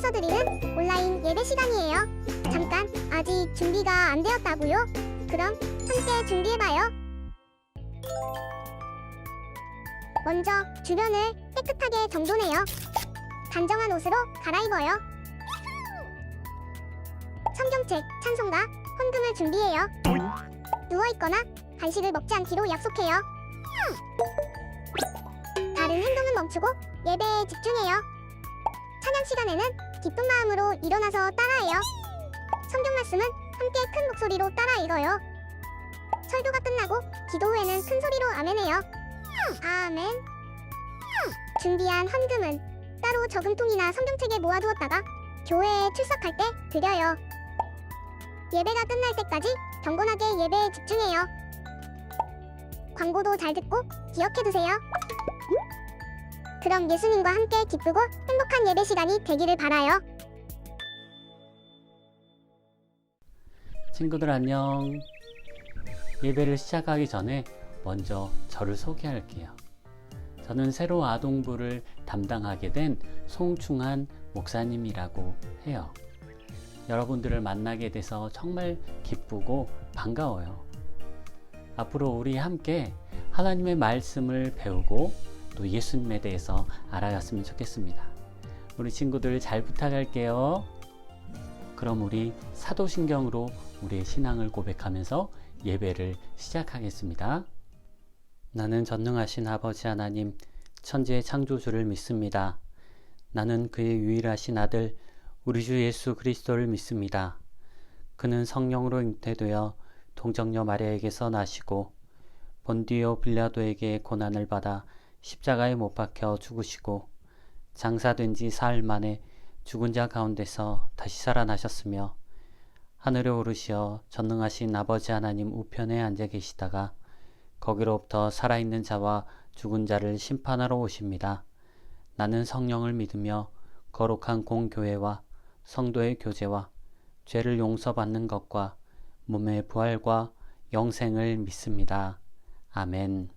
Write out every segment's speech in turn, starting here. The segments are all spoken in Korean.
교회에서 드리는 온라인 예배 시간이에요. 잠깐, 아직 준비가 안 되었다고요? 그럼 함께 준비해봐요. 먼저 주변을 깨끗하게 정돈해요. 단정한 옷으로 갈아입어요. 성경책, 찬송가, 헌금을 준비해요. 누워있거나 간식을 먹지 않기로 약속해요. 다른 행동은 멈추고 예배에 집중해요. 찬양 시간에는 기쁜 마음으로 일어나서 따라해요. 성경 말씀은 함께 큰 목소리로 따라 읽어요. 설교가 끝나고 기도 후에는 큰 소리로 아멘해요. 아멘. 준비한 헌금은 따로 저금통이나 성경책에 모아두었다가 교회에 출석할 때 드려요. 예배가 끝날 때까지 경건하게 예배에 집중해요. 광고도 잘 듣고 기억해두세요. 그럼 예수님과 함께 기쁘고 행복한 예배 시간이 되기를 바라요. 친구들 안녕. 예배를 시작하기 전에 먼저 저를 소개할게요. 저는 새로 아동부를 담당하게 된 송충한 목사님이라고 해요. 여러분들을 만나게 돼서 정말 기쁘고 반가워요. 앞으로 우리 함께 하나님의 말씀을 배우고 또 예수님에 대해서 알아갔으면 좋겠습니다. 우리 친구들 잘 부탁할게요. 그럼 우리 사도신경으로 우리의 신앙을 고백하면서 예배를 시작하겠습니다. 나는 전능하신 아버지 하나님, 천지의 창조주를 믿습니다. 나는 그의 유일하신 아들, 우리 주 예수 그리스도를 믿습니다. 그는 성령으로 잉태되어 동정녀 마리아에게서 나시고 본디오 빌라도에게 고난을 받아 십자가에 못 박혀 죽으시고 장사된 지 사흘 만에 죽은 자 가운데서 다시 살아나셨으며 하늘에 오르시어 전능하신 아버지 하나님 우편에 앉아 계시다가 거기로부터 살아있는 자와 죽은 자를 심판하러 오십니다. 나는 성령을 믿으며 거룩한 공교회와 성도의 교제와 죄를 용서받는 것과 몸의 부활과 영생을 믿습니다. 아멘.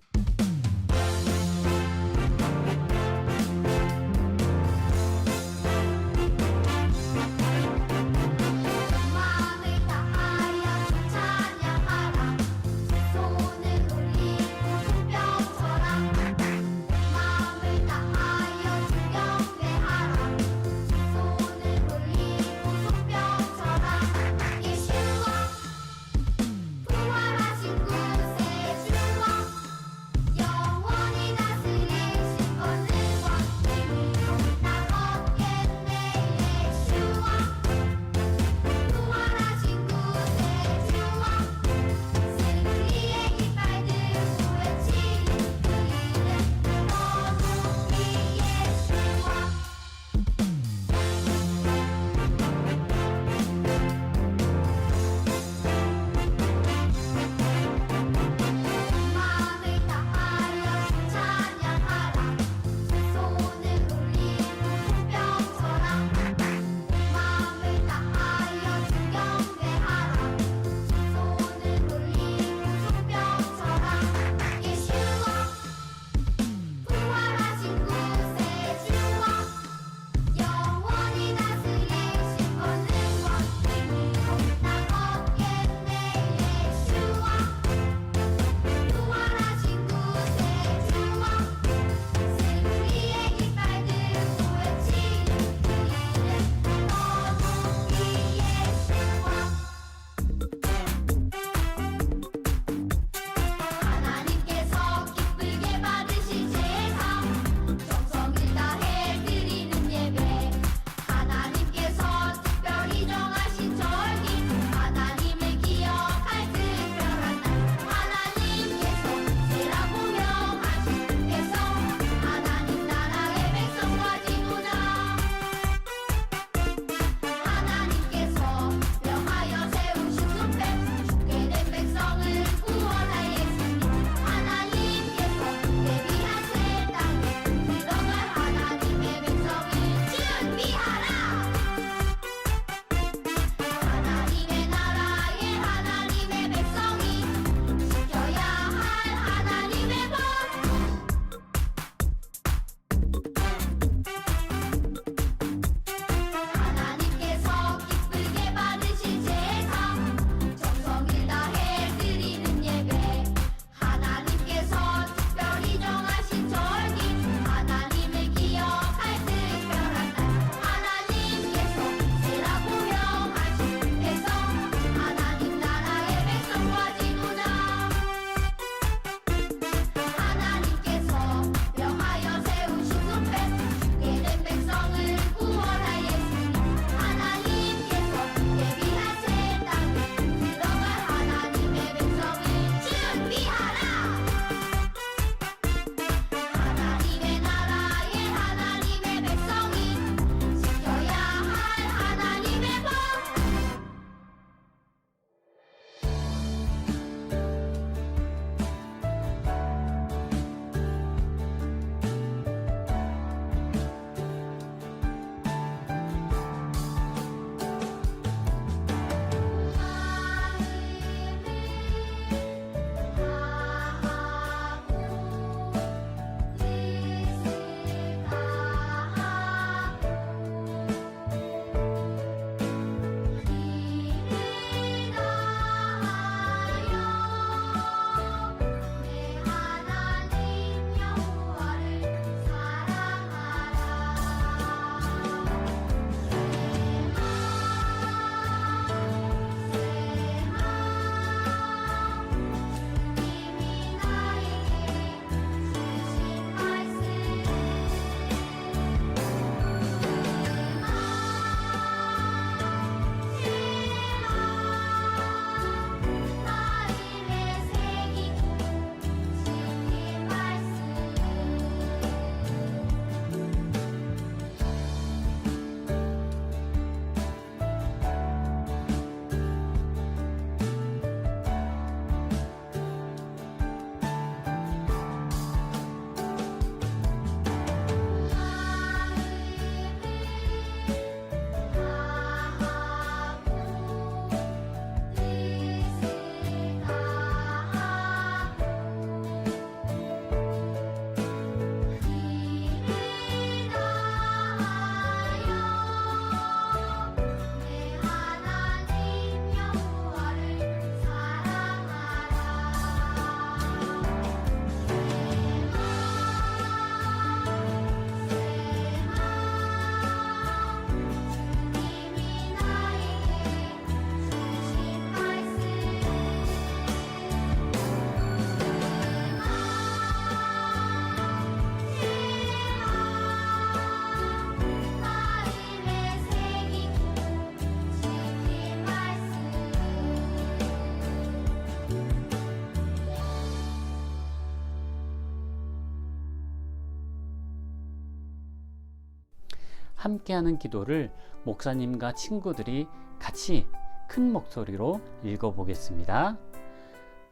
함께하는 기도를 목사님과 친구들이 같이 큰 목소리로 읽어보겠습니다.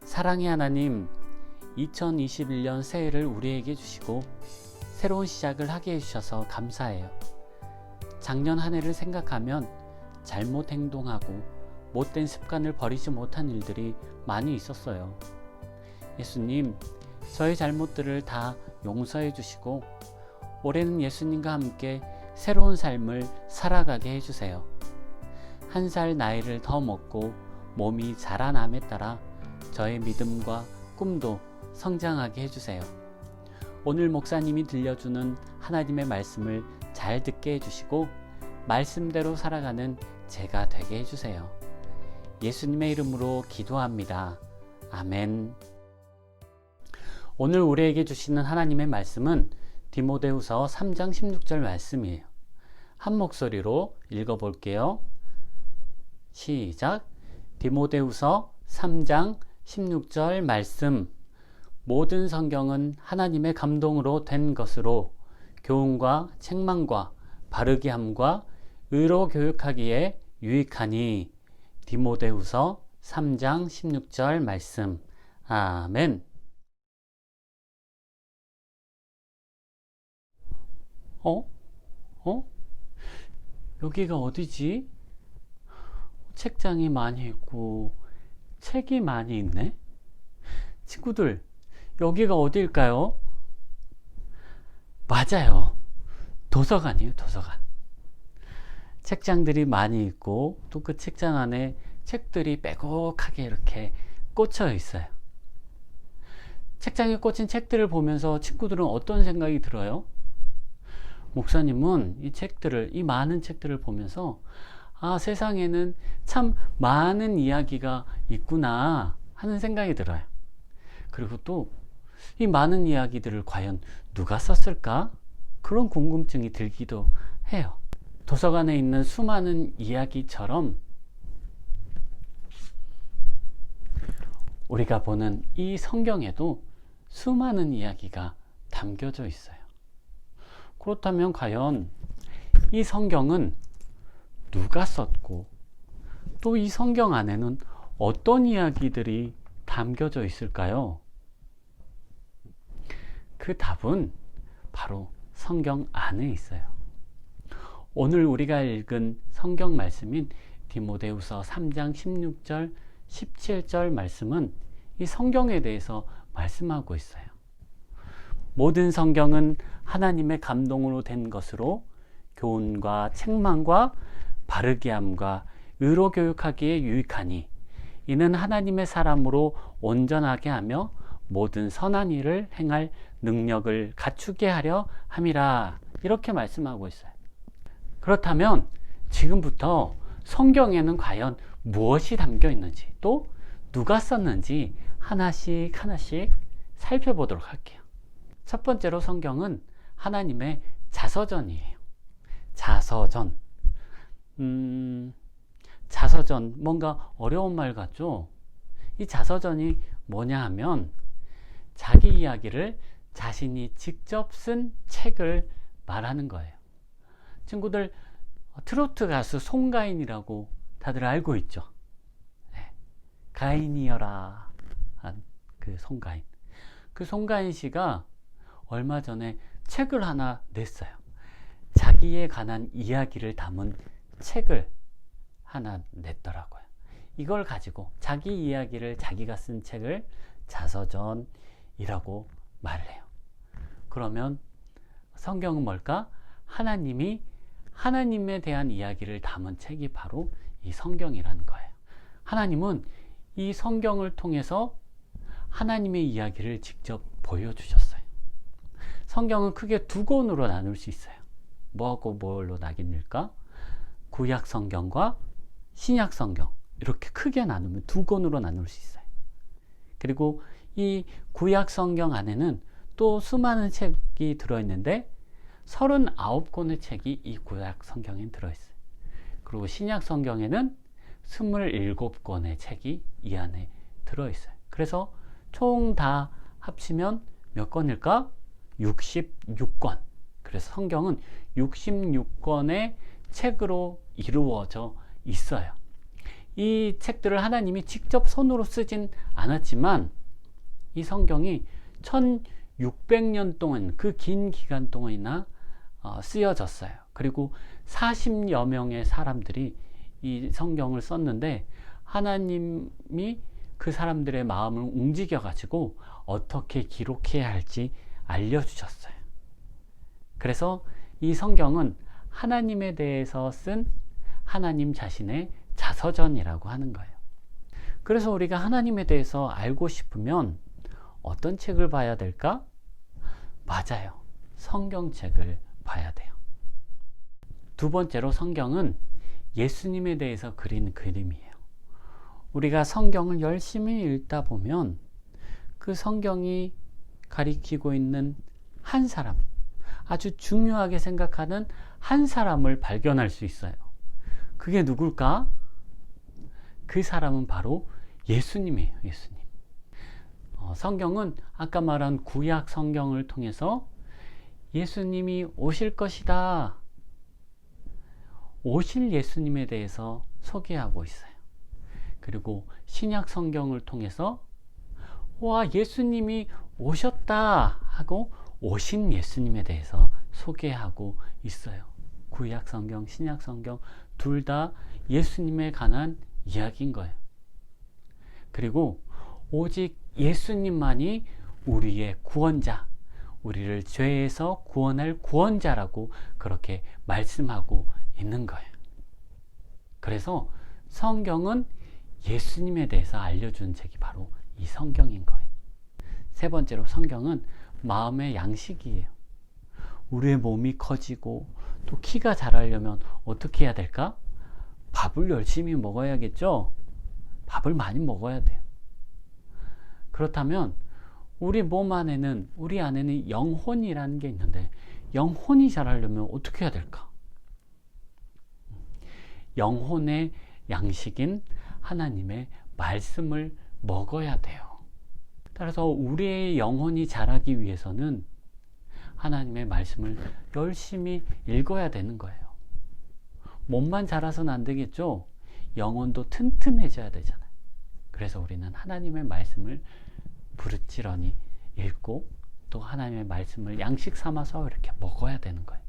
사랑의 하나님, 2021년 새해를 우리에게 주시고 새로운 시작을 하게 해주셔서 감사해요. 작년 한 해를 생각하면 잘못 행동하고 못된 습관을 버리지 못한 일들이 많이 있었어요. 예수님, 저의 잘못들을 다 용서해 주시고 올해는 예수님과 함께 새로운 삶을 살아가게 해주세요. 한 살 나이를 더 먹고 몸이 자라남에 따라 저의 믿음과 꿈도 성장하게 해주세요. 오늘 목사님이 들려주는 하나님의 말씀을 잘 듣게 해주시고 말씀대로 살아가는 제가 되게 해주세요. 예수님의 이름으로 기도합니다. 아멘. 오늘 우리에게 주시는 하나님의 말씀은 디모데후서 3장 16절 말씀이에요. 한 목소리로 읽어볼게요. 시작. 디모데후서 3장 16절 말씀. 모든 성경은 하나님의 감동으로 된 것으로 교훈과 책망과 바르게 함과 의로 교육하기에 유익하니. 디모데후서 3장 16절 말씀. 아멘. 여기가 어디지? 책장이 많이 있고 책이 많이 있네? 친구들, 여기가 어딜까요? 맞아요. 도서관이에요, 도서관. 책장들이 많이 있고 또 그 책장 안에 책들이 빼곡하게 이렇게 꽂혀 있어요. 책장에 꽂힌 책들을 보면서 친구들은 어떤 생각이 들어요? 목사님은 이 많은 책들을 보면서 세상에는 참 많은 이야기가 있구나 하는 생각이 들어요. 그리고 또 이 많은 이야기들을 과연 누가 썼을까? 그런 궁금증이 들기도 해요. 도서관에 있는 수많은 이야기처럼 우리가 보는 이 성경에도 수많은 이야기가 담겨져 있어요. 그렇다면 과연 이 성경은 누가 썼고 또 이 성경 안에는 어떤 이야기들이 담겨져 있을까요? 그 답은 바로 성경 안에 있어요. 오늘 우리가 읽은 성경 말씀인 디모데후서 3장 16절, 17절 말씀은 이 성경에 대해서 말씀하고 있어요. 모든 성경은 하나님의 감동으로 된 것으로 교훈과 책망과 바르게 함과 의로 교육하기에 유익하니 이는 하나님의 사람으로 온전하게 하며 모든 선한 일을 행할 능력을 갖추게 하려 함이라. 이렇게 말씀하고 있어요. 그렇다면 지금부터 성경에는 과연 무엇이 담겨 있는지 또 누가 썼는지 하나씩 살펴보도록 할게요. 첫 번째로 성경은 하나님의 자서전이에요. 자서전. 자서전, 뭔가 어려운 말 같죠? 이 자서전이 뭐냐 하면 자기 이야기를 자신이 직접 쓴 책을 말하는 거예요. 친구들, 트로트 가수 송가인이라고 다들 알고 있죠? 네. 가인이여라 한 그 송가인. 그 송가인 씨가 얼마 전에 책을 하나 냈어요. 자기에 관한 이야기를 담은 책을 하나 냈더라고요. 이걸 가지고 자기 이야기를 자기가 쓴 책을 자서전이라고 말을 해요. 그러면 성경은 뭘까? 하나님에 대한 이야기를 담은 책이 바로 이 성경이라는 거예요. 하나님은 이 성경을 통해서 하나님의 이야기를 직접 보여주셨어요. 성경은 크게 두 권으로 나눌 수 있어요. 뭐하고 뭘로 나뉠까? 구약 성경과 신약 성경, 이렇게 크게 나누면 두 권으로 나눌 수 있어요. 그리고 이 구약 성경 안에는 또 수많은 책이 들어있는데 39권의 책이 이 구약 성경에 들어있어요. 그리고 신약 성경에는 27권의 책이 이 안에 들어있어요. 그래서 총 다 합치면 몇 권일까? 66권. 그래서 성경은 66권의 책으로 이루어져 있어요. 이 책들을 하나님이 직접 손으로 쓰진 않았지만 이 성경이 1600년 동안, 그 긴 기간 동안이나 쓰여졌어요. 그리고 40여 명의 사람들이 이 성경을 썼는데 하나님이 그 사람들의 마음을 움직여 가지고 어떻게 기록해야 할지 알려주셨어요. 그래서 이 성경은 하나님에 대해서 쓴 하나님 자신의 자서전이라고 하는 거예요. 그래서 우리가 하나님에 대해서 알고 싶으면 어떤 책을 봐야 될까? 맞아요. 성경책을 봐야 돼요. 두 번째로 성경은 예수님에 대해서 그린 그림이에요. 우리가 성경을 열심히 읽다 보면 그 성경이 가리키고 있는 한 사람, 아주 중요하게 생각하는 한 사람을 발견할 수 있어요. 그게 누굴까? 그 사람은 바로 예수님이에요. 예수님. 성경은 아까 말한 구약 성경을 통해서 예수님이 오실 것이다, 오실 예수님에 대해서 소개하고 있어요. 그리고 신약 성경을 통해서 와, 예수님이 오셨다 하고 오신 예수님에 대해서 소개하고 있어요. 구약 성경, 신약 성경 둘 다 예수님에 관한 이야기인 거예요. 그리고 오직 예수님만이 우리의 구원자, 우리를 죄에서 구원할 구원자라고 그렇게 말씀하고 있는 거예요. 그래서 성경은 예수님에 대해서 알려준 책이 바로 이 성경인 거예요. 세 번째로 성경은 마음의 양식이에요. 우리의 몸이 커지고 또 키가 자라려면 어떻게 해야 될까? 밥을 열심히 먹어야겠죠? 밥을 많이 먹어야 돼요. 그렇다면 우리 몸 안에는, 우리 안에는 영혼이라는 게 있는데 영혼이 자라려면 어떻게 해야 될까? 영혼의 양식인 하나님의 말씀을 먹어야 돼요. 따라서 우리의 영혼이 자라기 위해서는 하나님의 말씀을 열심히 읽어야 되는 거예요. 몸만 자라서는 안 되겠죠? 영혼도 튼튼해져야 되잖아요. 그래서 우리는 하나님의 말씀을 부르짖으니 읽고 또 하나님의 말씀을 양식 삼아서 이렇게 먹어야 되는 거예요.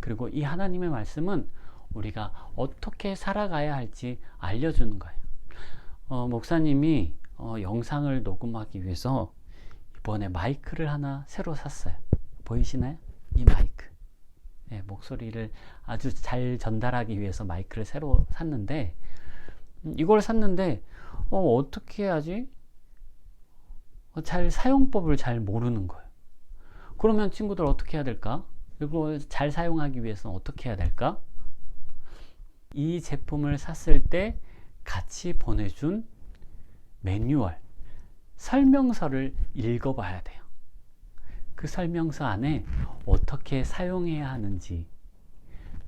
그리고 이 하나님의 말씀은 우리가 어떻게 살아가야 할지 알려주는 거예요. 목사님이 영상을 녹음하기 위해서 이번에 마이크를 하나 새로 샀어요. 보이시나요? 이 마이크. 네, 목소리를 아주 잘 전달하기 위해서 마이크를 새로 샀는데 이걸 샀는데 어떻게 해야지? 잘 사용법을 잘 모르는 거예요. 그러면 친구들 어떻게 해야 될까? 이거 잘 사용하기 위해서는 어떻게 해야 될까? 이 제품을 샀을 때 같이 보내준 매뉴얼, 설명서를 읽어봐야 돼요. 그 설명서 안에 어떻게 사용해야 하는지,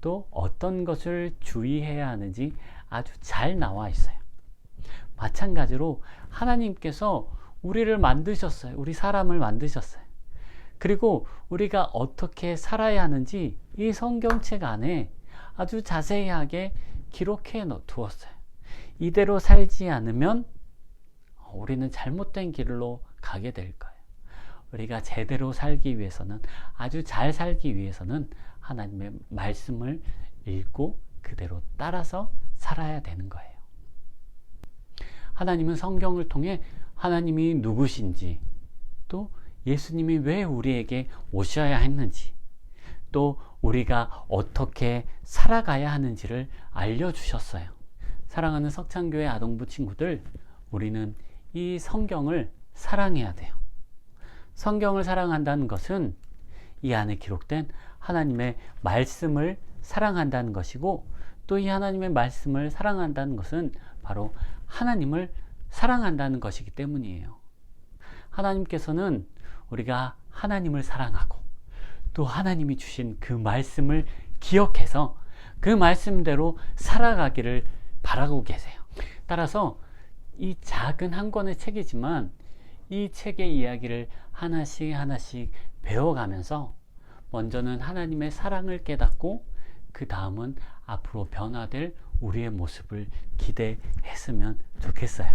또 어떤 것을 주의해야 하는지 아주 잘 나와 있어요. 마찬가지로 하나님께서 우리를 만드셨어요. 우리 사람을 만드셨어요. 그리고 우리가 어떻게 살아야 하는지 이 성경책 안에 아주 자세하게 기록해 두었어요. 이대로 살지 않으면 우리는 잘못된 길로 가게 될 거예요. 우리가 제대로 살기 위해서는, 아주 잘 살기 위해서는 하나님의 말씀을 읽고 그대로 따라서 살아야 되는 거예요. 하나님은 성경을 통해 하나님이 누구신지, 또 예수님이 왜 우리에게 오셔야 했는지, 또 우리가 어떻게 살아가야 하는지를 알려주셨어요. 사랑하는 석창교회 아동부 친구들, 우리는 이 성경을 사랑해야 돼요. 성경을 사랑한다는 것은 이 안에 기록된 하나님의 말씀을 사랑한다는 것이고, 또 이 하나님의 말씀을 사랑한다는 것은 바로 하나님을 사랑한다는 것이기 때문이에요. 하나님께서는 우리가 하나님을 사랑하고 또 하나님이 주신 그 말씀을 기억해서 그 말씀대로 살아가기를 바라고 계세요. 따라서 이 작은 한 권의 책이지만 이 책의 이야기를 하나씩 하나씩 배워가면서 먼저는 하나님의 사랑을 깨닫고 그 다음은 앞으로 변화될 우리의 모습을 기대했으면 좋겠어요.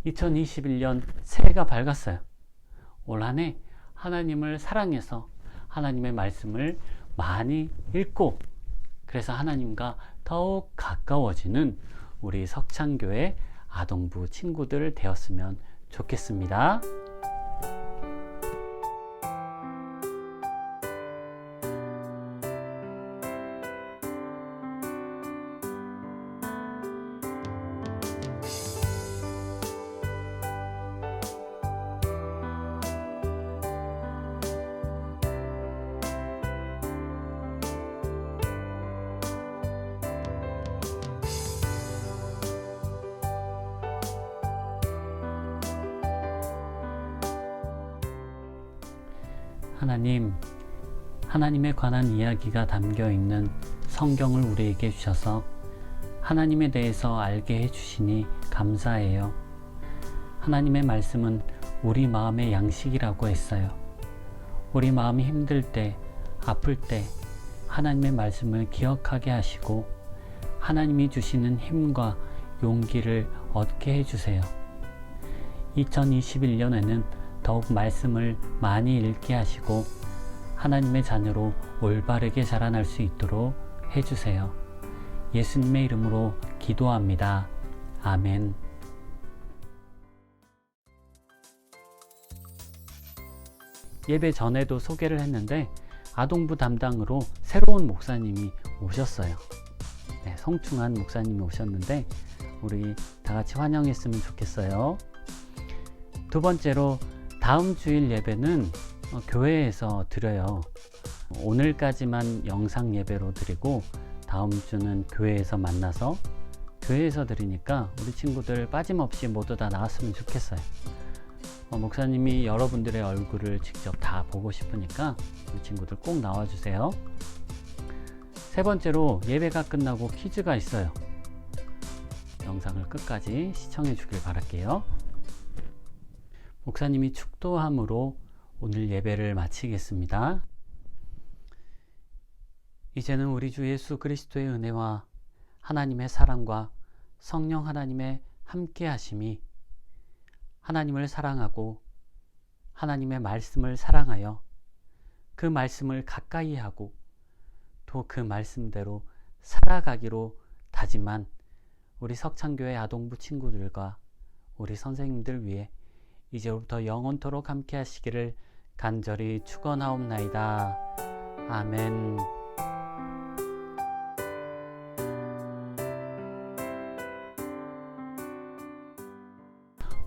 2021년 새해가 밝았어요. 올 한 해 하나님을 사랑해서 하나님의 말씀을 많이 읽고 그래서 하나님과 더욱 가까워지는 우리 석창교회 아동부 친구들 되었으면 좋겠습니다. 하나님에 관한 이야기가 담겨 있는 성경을 우리에게 주셔서 하나님에 대해서 알게 해주시니 감사해요. 하나님의 말씀은 우리 마음의 양식이라고 했어요. 우리 마음이 힘들 때, 아플 때 하나님의 말씀을 기억하게 하시고 하나님이 주시는 힘과 용기를 얻게 해주세요. 2021년에는 더욱 말씀을 많이 읽게 하시고 하나님의 자녀로 올바르게 자라날 수 있도록 해주세요. 예수님의 이름으로 기도합니다. 아멘. 예배 전에도 소개를 했는데 아동부 담당으로 새로운 목사님이 오셨어요. 네, 송충한 목사님이 오셨는데 우리 다 같이 환영했으면 좋겠어요. 두 번째로 다음 주일 예배는 교회에서 드려요. 오늘까지만 영상 예배로 드리고 다음 주는 교회에서 만나서 교회에서 드리니까 우리 친구들 빠짐없이 모두 다 나왔으면 좋겠어요. 목사님이 여러분들의 얼굴을 직접 다 보고 싶으니까 우리 친구들 꼭 나와주세요. 세 번째로 예배가 끝나고 퀴즈가 있어요. 영상을 끝까지 시청해 주길 바랄게요. 목사님이 축도함으로 오늘 예배를 마치겠습니다. 이제는 우리 주 예수 그리스도의 은혜와 하나님의 사랑과 성령 하나님의 함께 하심이 하나님을 사랑하고 하나님의 말씀을 사랑하여 그 말씀을 가까이 하고 또 그 말씀대로 살아가기로 다짐한 우리 석창교회 아동부 친구들과 우리 선생님들 위해 이제부터 영원토록 함께 하시기를 간절히 축원하옵나이다. 아멘.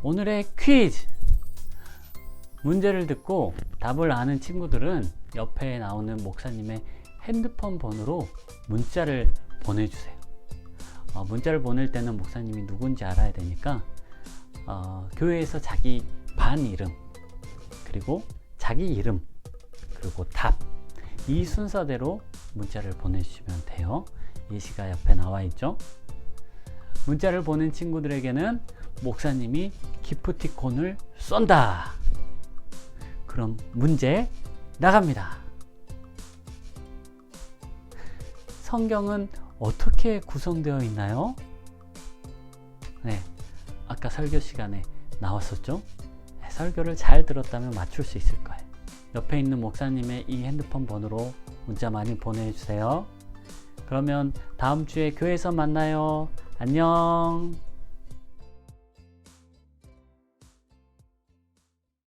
오늘의 퀴즈! 문제를 듣고 답을 아는 친구들은 옆에 나오는 목사님의 핸드폰 번호로 문자를 보내주세요. 문자를 보낼 때는 목사님이 누군지 알아야 되니까 교회에서 자기 반 이름 그리고 자기 이름 그리고 답 이 순서대로 문자를 보내주시면 돼요. 예시가 옆에 나와 있죠. 문자를 보낸 친구들에게는 목사님이 기프티콘을 쏜다. 그럼 문제 나갑니다. 성경은 어떻게 구성되어 있나요? 네, 아까 설교 시간에 나왔었죠? 네, 설교를 잘 들었다면 맞출 수 있을 거예요. 옆에 있는 목사님의 이 핸드폰 번호로 문자 많이 보내주세요. 그러면 다음 주에 교회에서 만나요. 안녕.